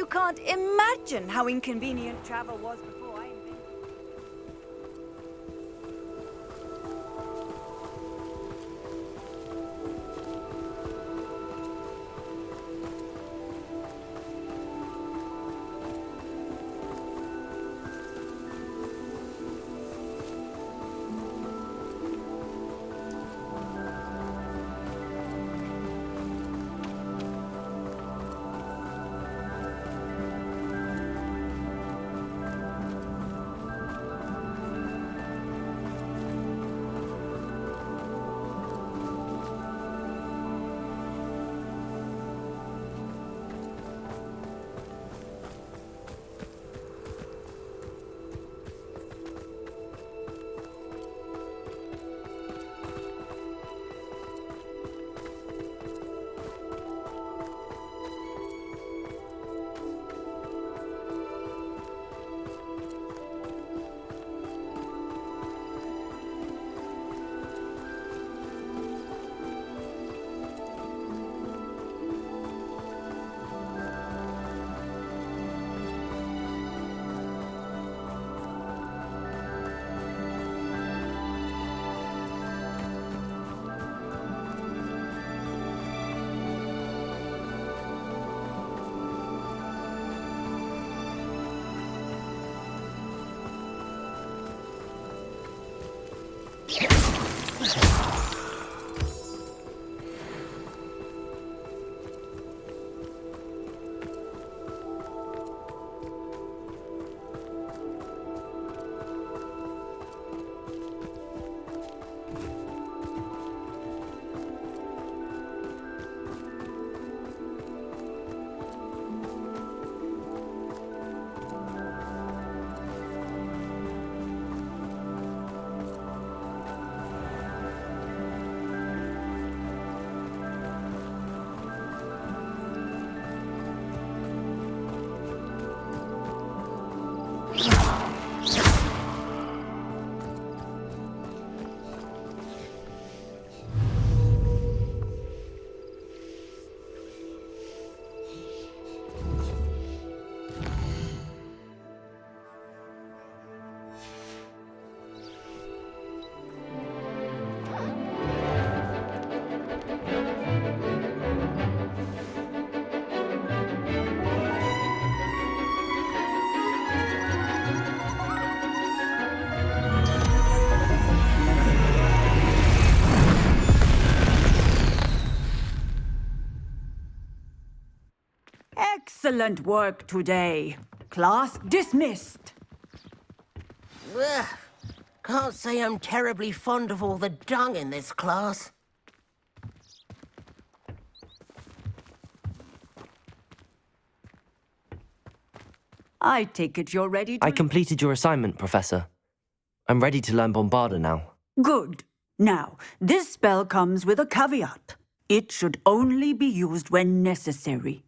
can't imagine how inconvenient travel was before I invented it. Excellent work today. Class dismissed. Ugh. Can't say I'm terribly fond of all the dung in this class. I take it you're ready to... I completed your assignment, Professor. I'm ready to learn Bombarda now. Good. Now, this spell comes with a caveat. It should only be used when necessary.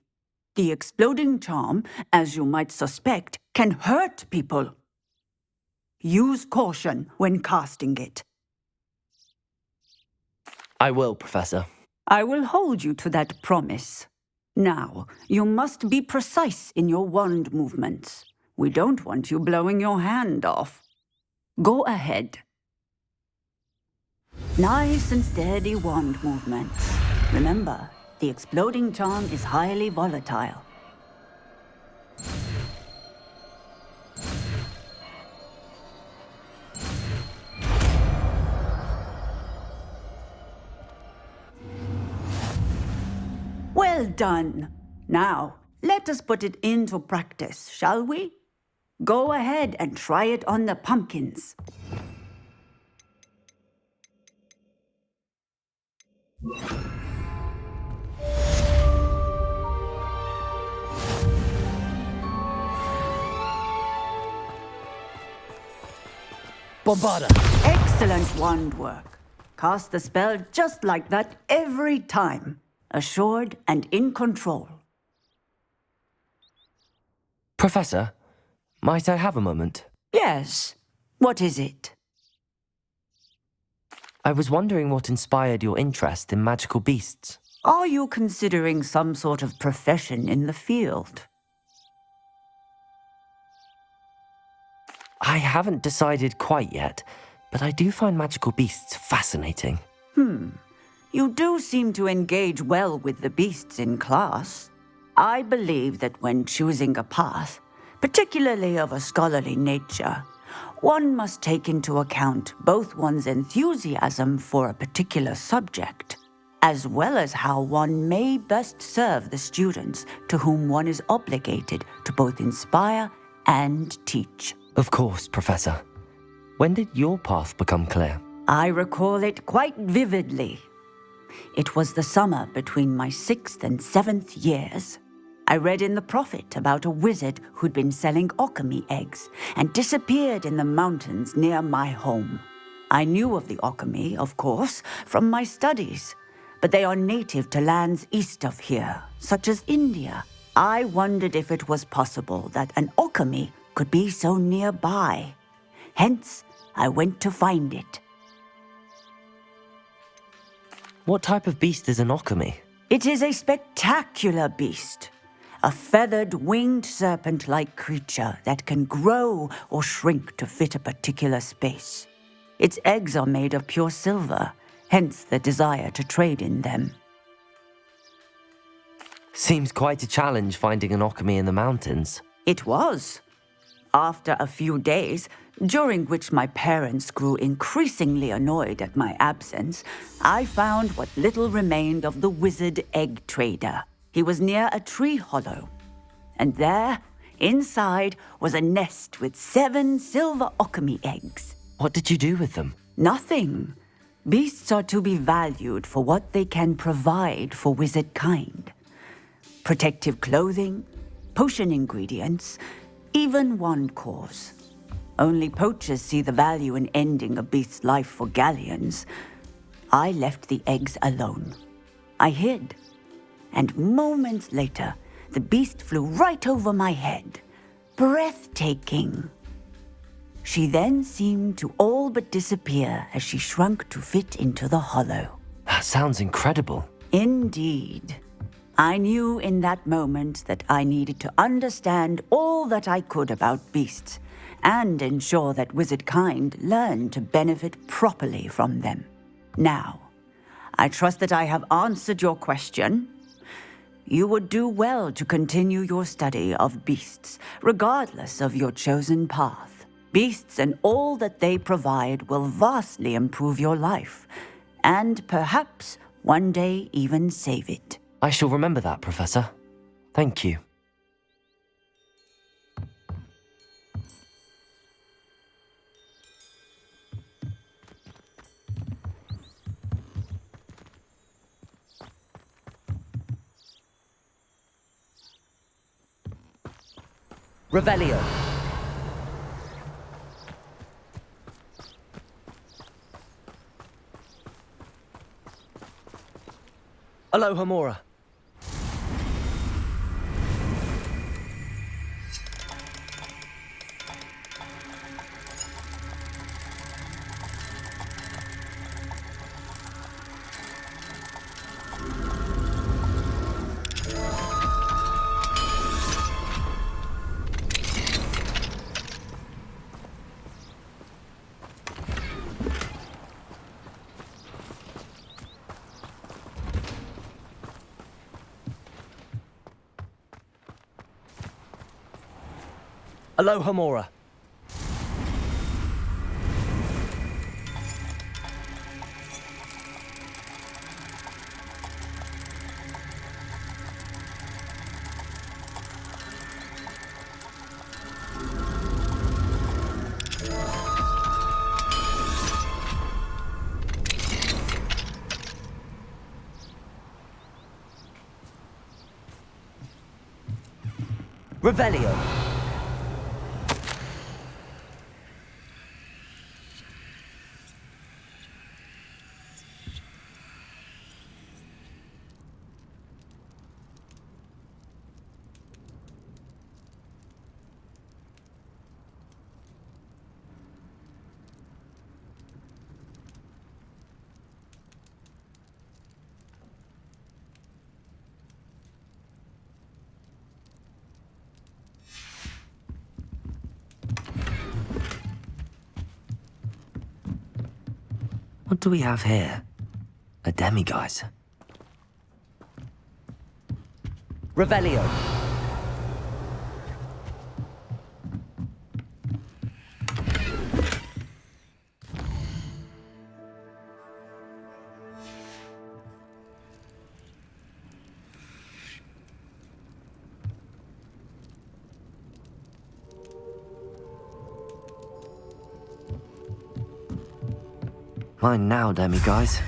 The exploding charm, as you might suspect, can hurt people. Use caution when casting it. I will, Professor. I will hold you to that promise. Now, you must be precise in your wand movements. We don't want you blowing your hand off. Go ahead. Nice and steady wand movements. Remember, the exploding charm is highly volatile. Well done. Now, let us put it into practice, shall we? Go ahead and try it on the pumpkins. Bombarda! Excellent wand work. Cast the spell just like that every time. Assured and in control. Professor, might I have a moment? Yes. What is it? I was wondering what inspired your interest in magical beasts. Are you considering some sort of profession in the field? I haven't decided quite yet, but I do find magical beasts fascinating. You do seem to engage well with the beasts in class. I believe that when choosing a path, particularly of a scholarly nature, one must take into account both one's enthusiasm for a particular subject, as well as how one may best serve the students to whom one is obligated to both inspire and teach. Of course, Professor. When did your path become clear? I recall it quite vividly. It was the summer between my 6th and 7th years. I read in the Prophet about a wizard who'd been selling alchemy eggs and disappeared in the mountains near my home. I knew of the alchemy, of course, from my studies, but they are native to lands east of here, such as India. I wondered if it was possible that an alchemy could be so nearby. Hence, I went to find it. What type of beast is an alchemy? It is a spectacular beast. A feathered, winged serpent-like creature that can grow or shrink to fit a particular space. Its eggs are made of pure silver, hence the desire to trade in them. Seems quite a challenge finding an alchemy in the mountains. It was. After a few days, during which my parents grew increasingly annoyed at my absence, I found what little remained of the wizard egg trader. He was near a tree hollow, and there, inside, was a nest with 7 silver alchemy eggs. What did you do with them? Nothing. Beasts are to be valued for what they can provide for wizard kind. Protective clothing, potion ingredients, even wand cores. Only poachers see the value in ending a beast's life for galleons. I left the eggs alone. I hid. And moments later, the beast flew right over my head. Breathtaking. She then seemed to all but disappear as she shrunk to fit into the hollow. That sounds incredible. Indeed. I knew in that moment that I needed to understand all that I could about beasts and ensure that wizard kind learned to benefit properly from them. Now, I trust that I have answered your question. You would do well to continue your study of beasts, regardless of your chosen path. Beasts and all that they provide will vastly improve your life, and perhaps one day even save it. I shall remember that, Professor. Thank you. Revelio. Aloha Mora. Aloha Mora. Revelio. What do we have here? A demiguise. Revelio. Mine now, demiguise.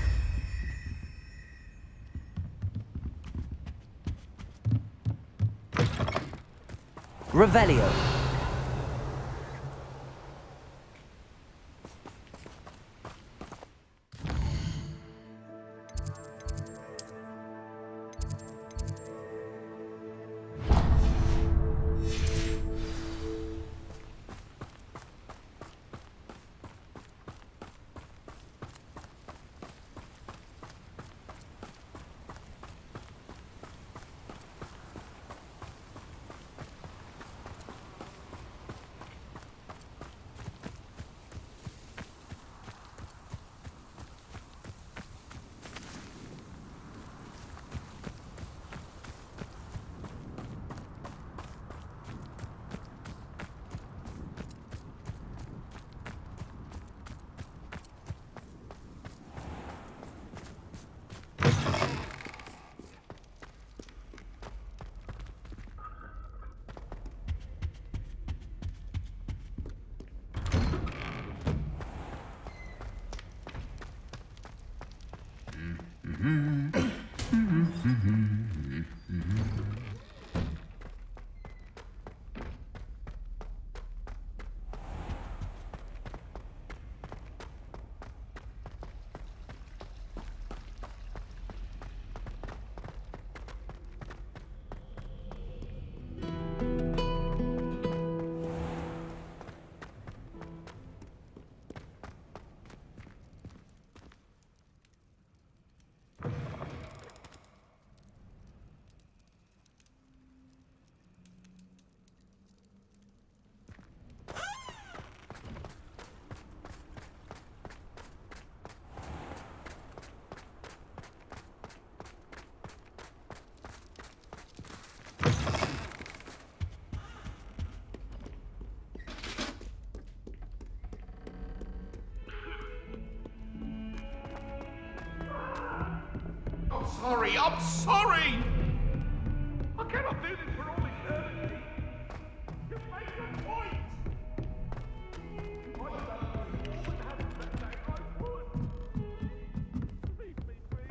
Revelio. I'm sorry! I cannot do this for all eternity! You make your point! I don't know what happened that day, I would! Leave me be.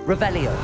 Revelio.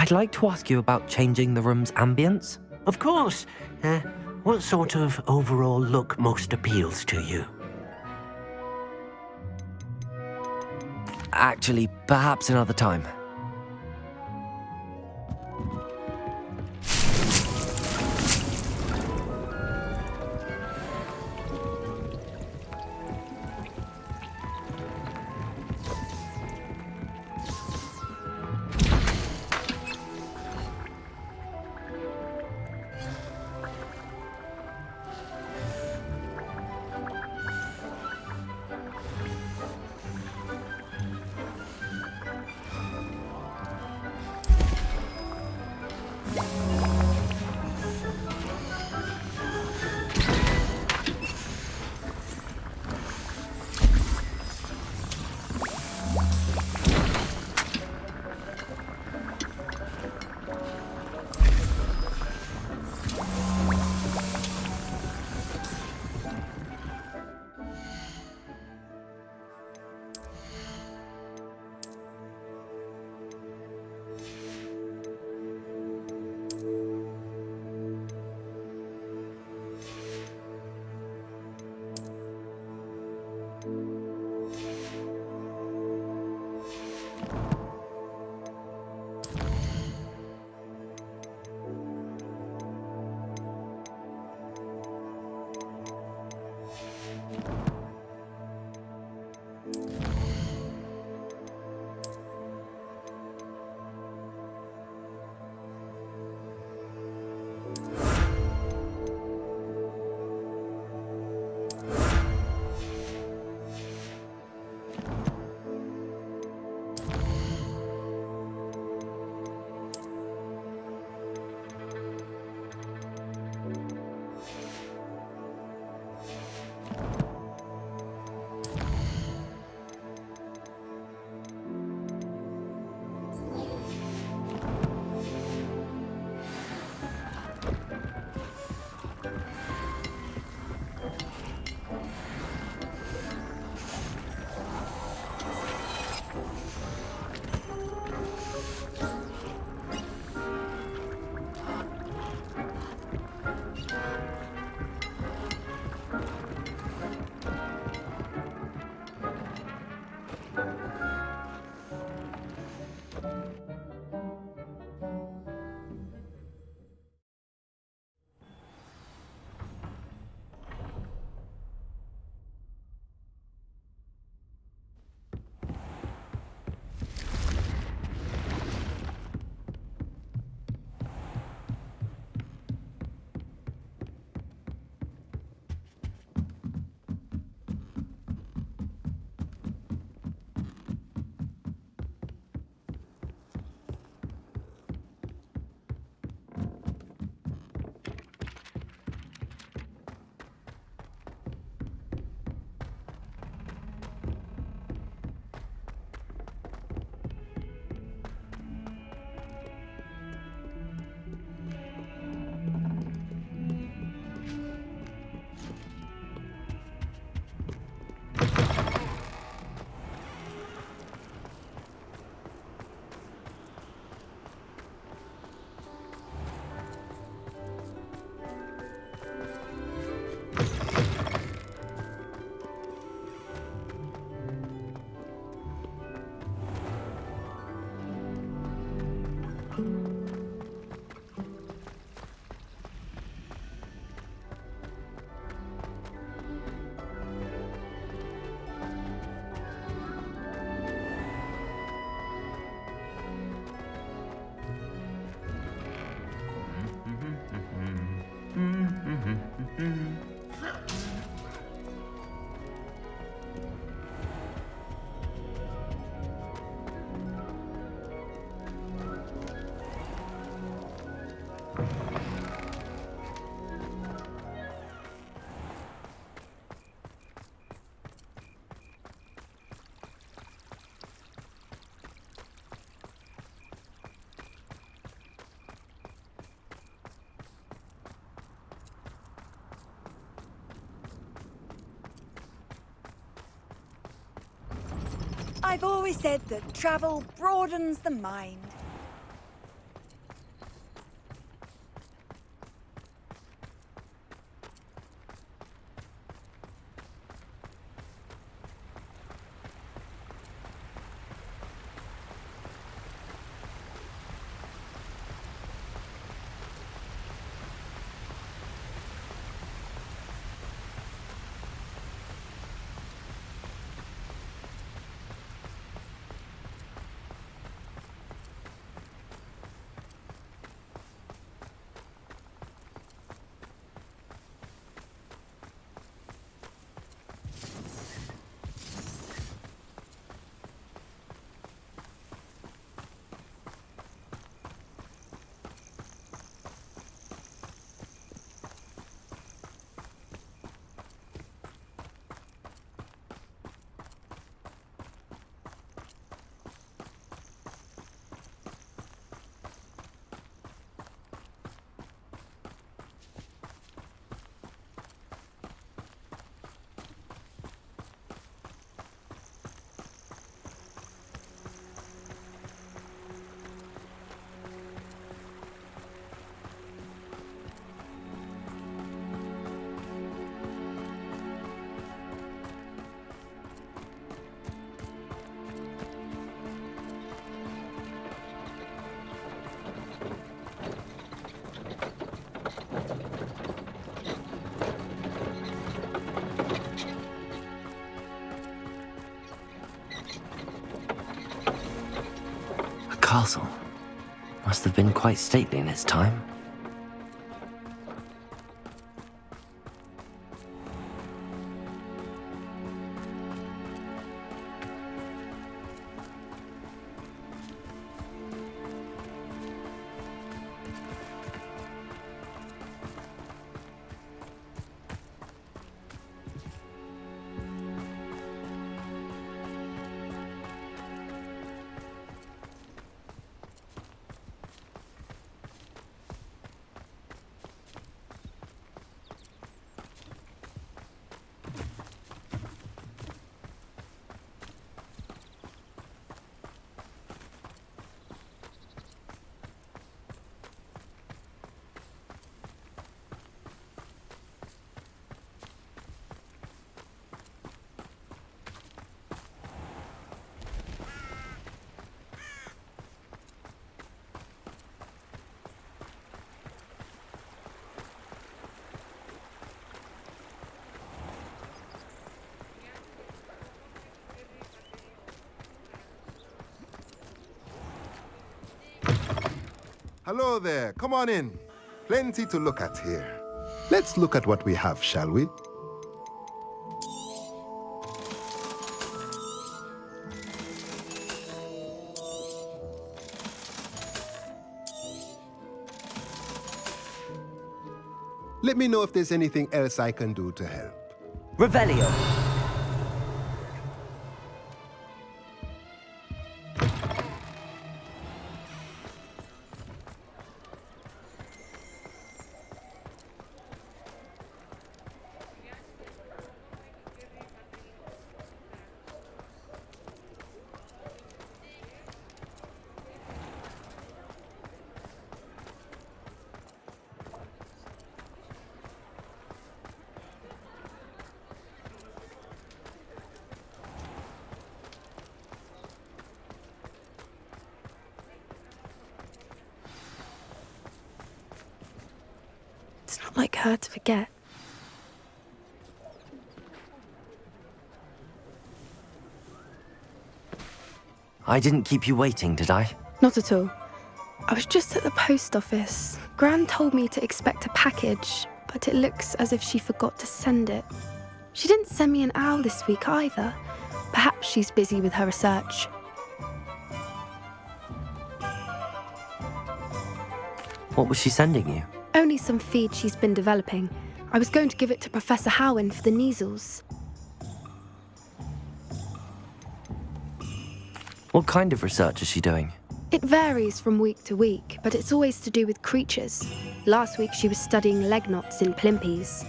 I'd like to ask you about changing the room's ambience. Of course. What sort of overall look most appeals to you? Actually, perhaps another time. I've always said that travel broadens the mind. castle. Must have been quite stately in its time. Hello there, come on in. Plenty to look at here. Let's look at what we have, shall we? Let me know if there's anything else I can do to help. Revelio! It's not like her to forget. I didn't keep you waiting, did I? Not at all. I was just at the post office. Gran told me to expect a package, but it looks as if she forgot to send it. She didn't send me an owl this week either. Perhaps she's busy with her research. What was she sending you? Only some feed she's been developing. I was going to give it to Professor Howen for the measles. What kind of research is she doing? It varies from week to week, but it's always to do with creatures. Last week she was studying leg knots in plimpies.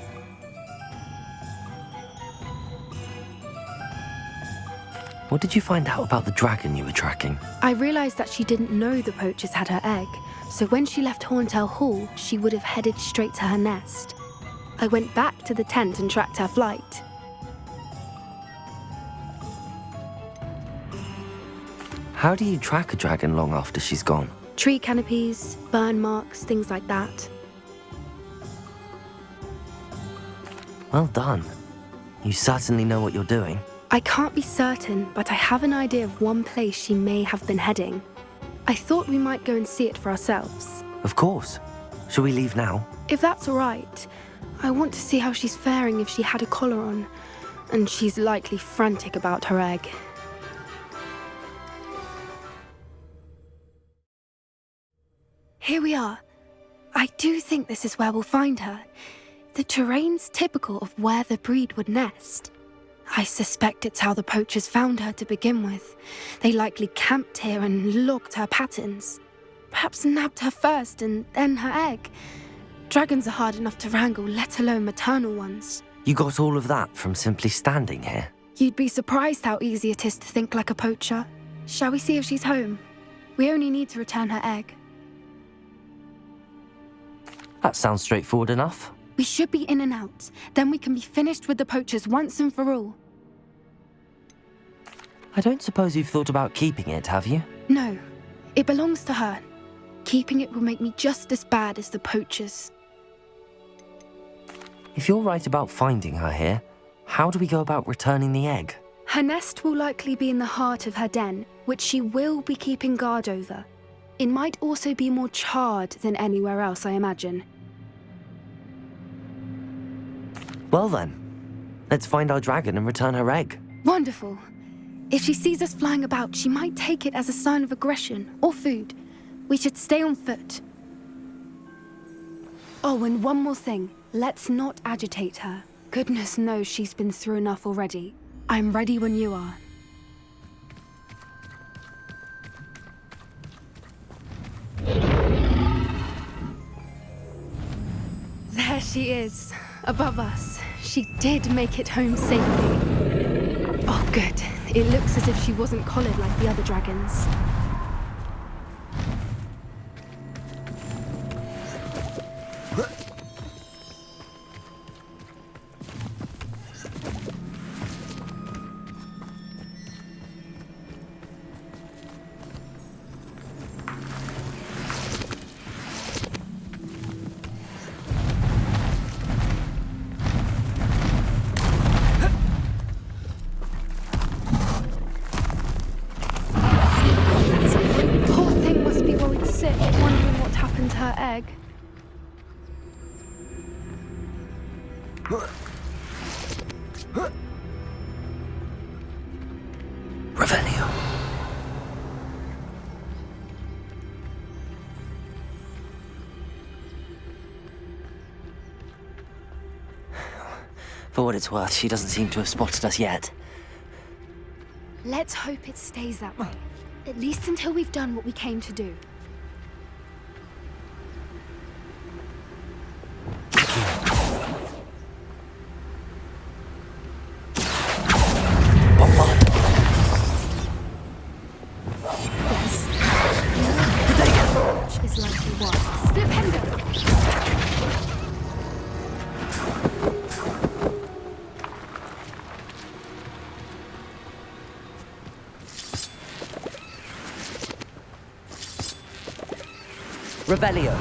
What did you find out about the dragon you were tracking? I realised that she didn't know the poachers had her egg, so when she left Horntail Hall, she would have headed straight to her nest. I went back to the tent and tracked her flight. How do you track a dragon long after she's gone? Tree canopies, burn marks, things like that. Well done. You certainly know what you're doing. I can't be certain, but I have an idea of one place she may have been heading. I thought we might go and see it for ourselves. Of course. Shall we leave now? If that's all right, I want to see how she's faring if she had a collar on, and she's likely frantic about her egg. Here we are. I do think this is where we'll find her. The terrain's typical of where the breed would nest. I suspect it's how the poachers found her to begin with. They likely camped here and logged her patterns. Perhaps nabbed her first and then her egg. Dragons are hard enough to wrangle, let alone maternal ones. You got all of that from simply standing here? You'd be surprised how easy it is to think like a poacher. Shall we see if she's home? We only need to return her egg. That sounds straightforward enough. We should be in and out. Then we can be finished with the poachers once and for all. I don't suppose you've thought about keeping it, have you? No, it belongs to her. Keeping it will make me just as bad as the poachers. If you're right about finding her here, how do we go about returning the egg? Her nest will likely be in the heart of her den, which she will be keeping guard over. It might also be more charred than anywhere else, I imagine. Well then, let's find our dragon and return her egg. Wonderful. If she sees us flying about, she might take it as a sign of aggression or food. We should stay on foot. Oh, and one more thing. Let's not agitate her. Goodness knows she's been through enough already. I'm ready when you are. There she is, above us. She did make it home safely. Oh, good. It looks as if she wasn't collared like the other dragons. Poor thing must be worried sick, wondering what happened to her egg. Revelio. For what it's worth, she doesn't seem to have spotted us yet. Let's hope it stays that way. At least until we've done what we came to do. Yes. Which is likely what? Flipendo! Revelio.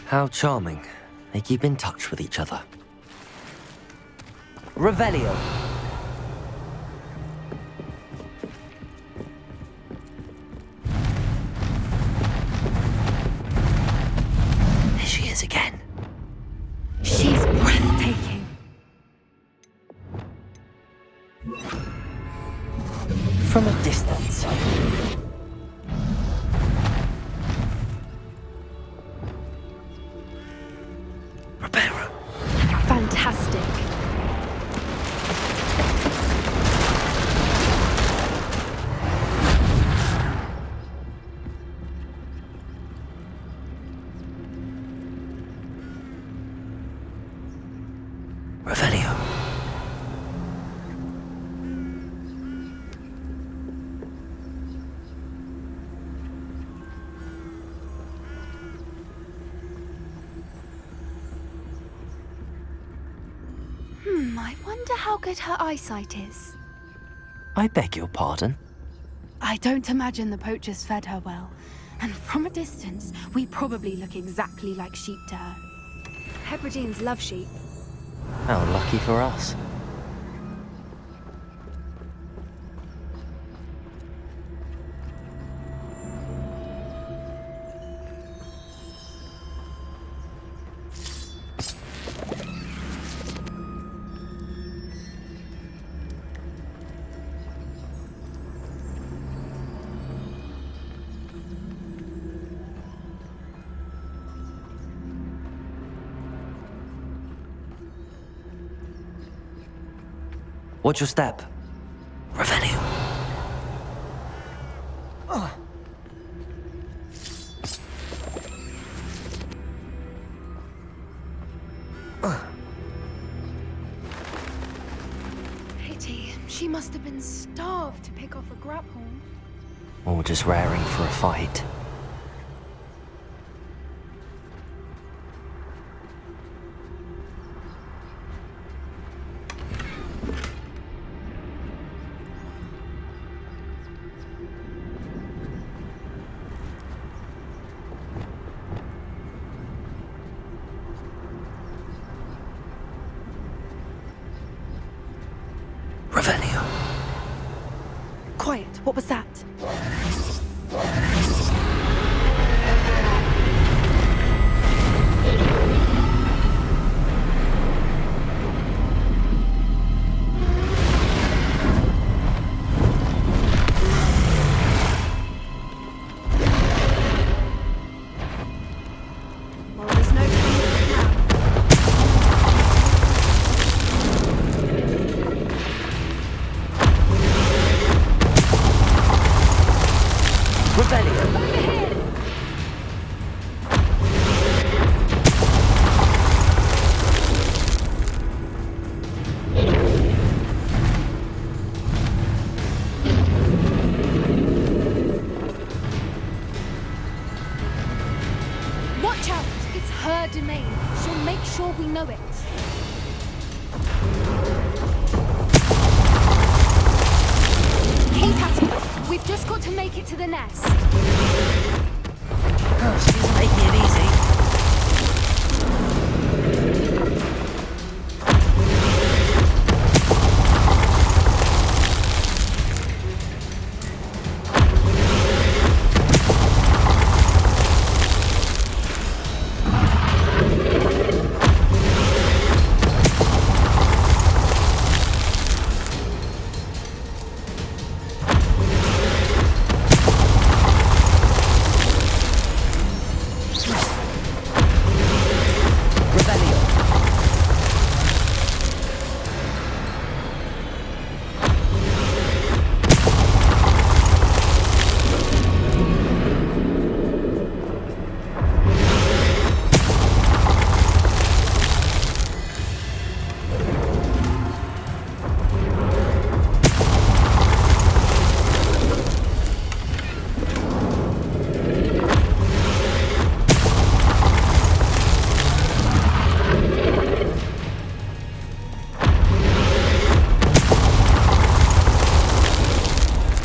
How charming. They keep in touch with each other. Revelio. There she is again. She's breathtaking. From a distance. Fantastic. Revelio. I wonder how good her eyesight is. I beg your pardon? I don't imagine the poachers fed her well. And from a distance, we probably look exactly like sheep to her. Hebrideans love sheep. How lucky for us. Watch your step. Revelio. She must have been starved to pick off a grapple. Or just raring for a fight. Revelio. Quiet, what was that? Well, there's no time now. Revelio. Watch out! It's her domain. She'll make sure we know it. Keep at it. We've just got to make it to the nest. Oh, she's making it easy.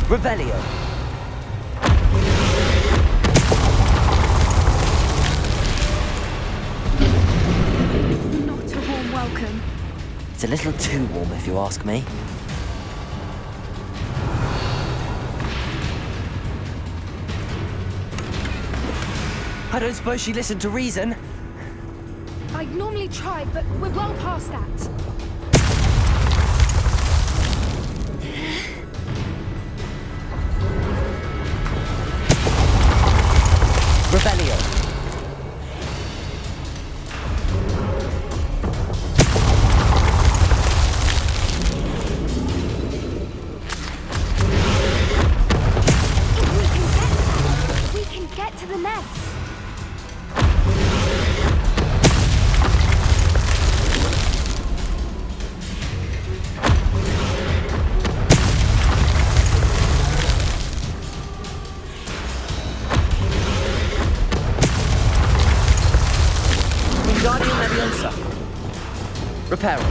Revelio. Not a warm welcome. It's a little too warm if you ask me. I don't suppose she listened to reason. I'd normally try, but we're well past that. Revelio. We can get to the nest. Wingardium Leviosa. Reparo.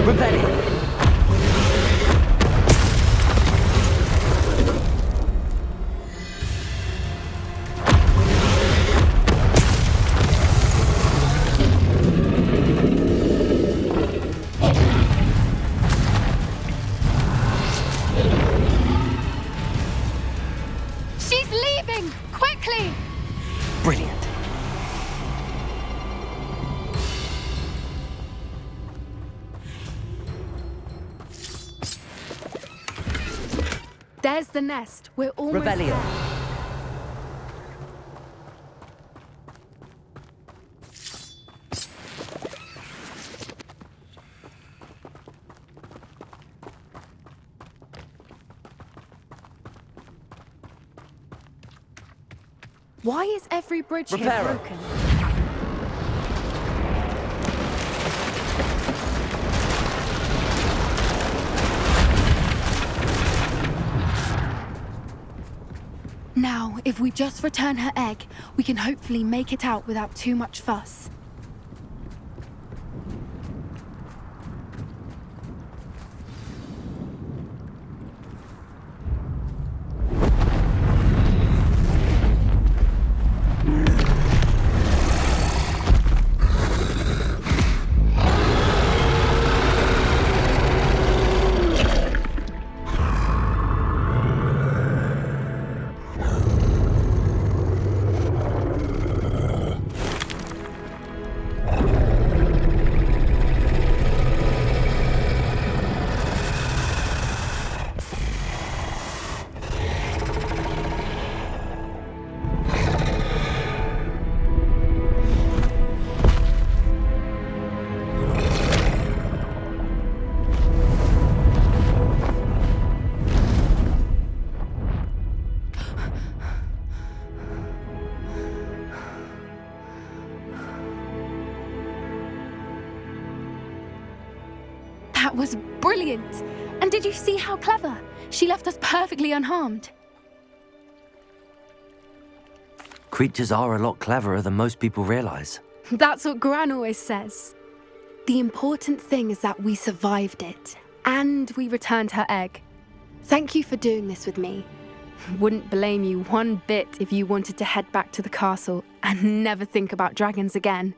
Revelio. She's leaving! Quickly! Brilliant. There's the nest. We're almost Revelio. there. Why is every bridge here Reparo. broken? Now, if we just return her egg, we can hopefully make it out without too much fuss. That was brilliant! And did you see how clever? She left us perfectly unharmed. Creatures are a lot cleverer than most people realize. That's what Gran always says. The important thing is that we survived it, and we returned her egg. Thank you for doing this with me. Wouldn't blame you one bit if you wanted to head back to the castle and never think about dragons again.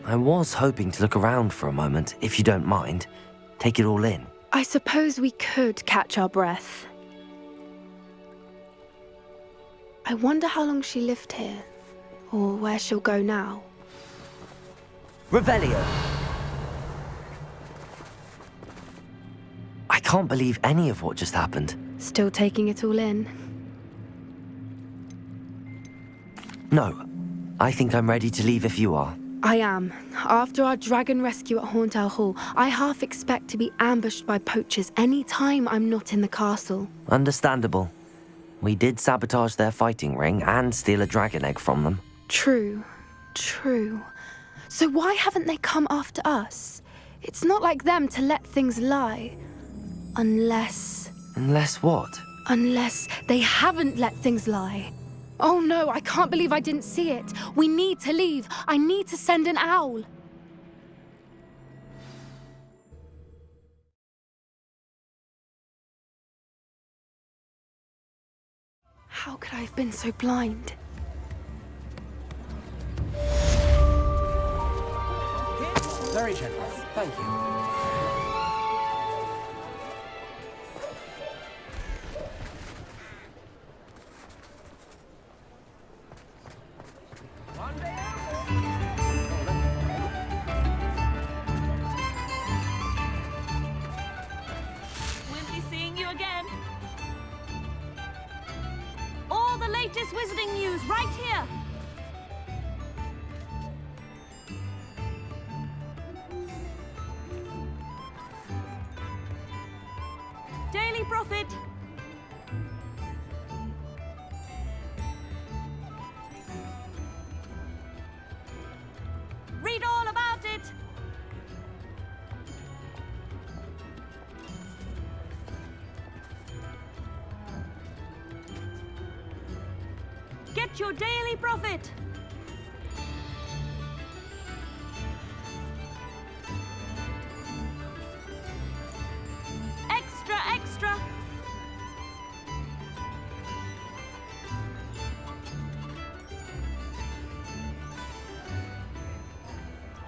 I was hoping to look around for a moment, if you don't mind. Take it all in. I suppose we could catch our breath. I wonder how long she lived here, or where she'll go now. Revelio! I can't believe any of what just happened. Still taking it all in? No, I think I'm ready to leave if you are. I am. After our dragon rescue at Hauntel Hall, I half expect to be ambushed by poachers any time I'm not in the castle. Understandable. We did sabotage their fighting ring and steal a dragon egg from them. True. So why haven't they come after us? It's not like them to let things lie. Unless What? Unless they haven't let things lie. Oh no, I can't believe I didn't see it. We need to leave. I need to send an owl. How could I have been so blind? Very generous. Thank you. We'll be seeing you again. All the latest wizarding news right here. Daily Prophet. Read all about it. Get your Daily Prophet. Extra.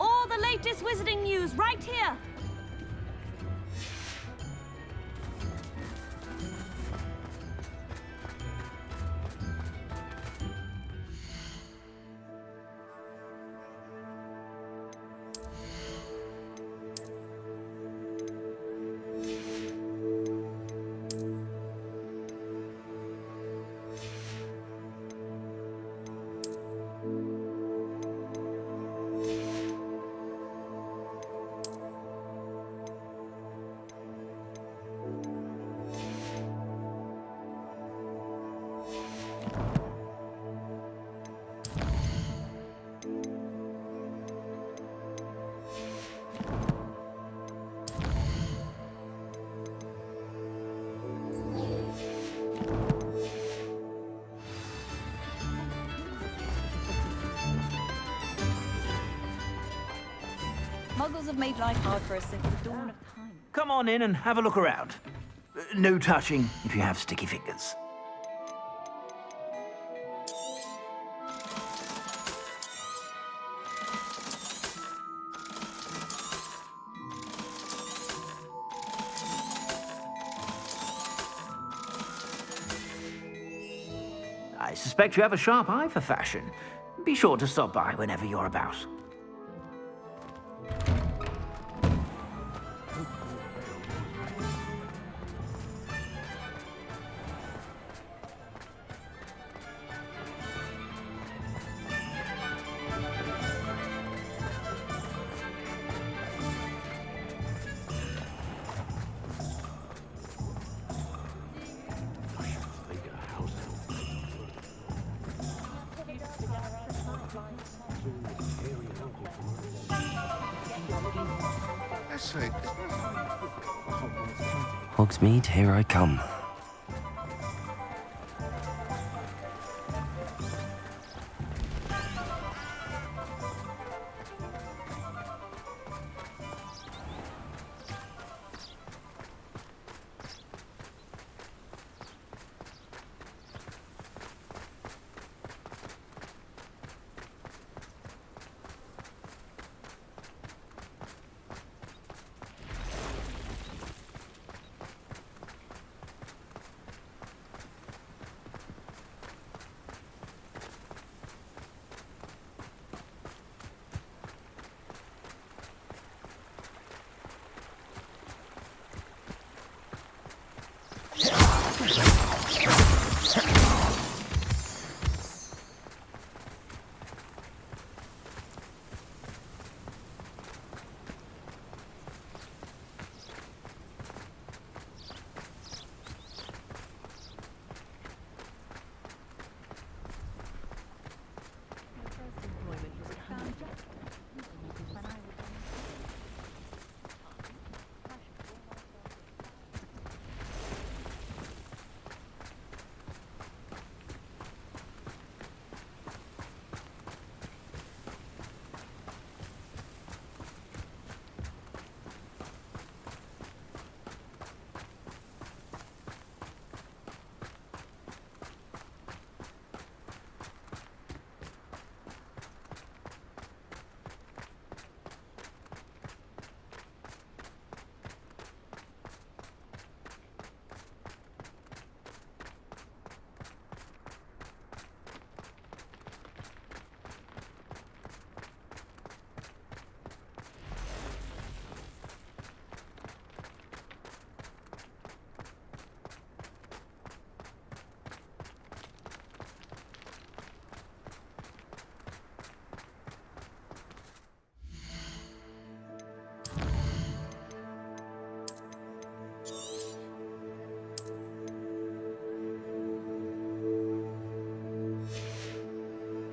All the latest wizarding news right here. Muggles have made life hard for us since the dawn of time. Come on in and have a look around. No touching if you have sticky fingers. I suspect you have a sharp eye for fashion. Be sure to stop by whenever you're about. I say, Hogsmeade, here I come.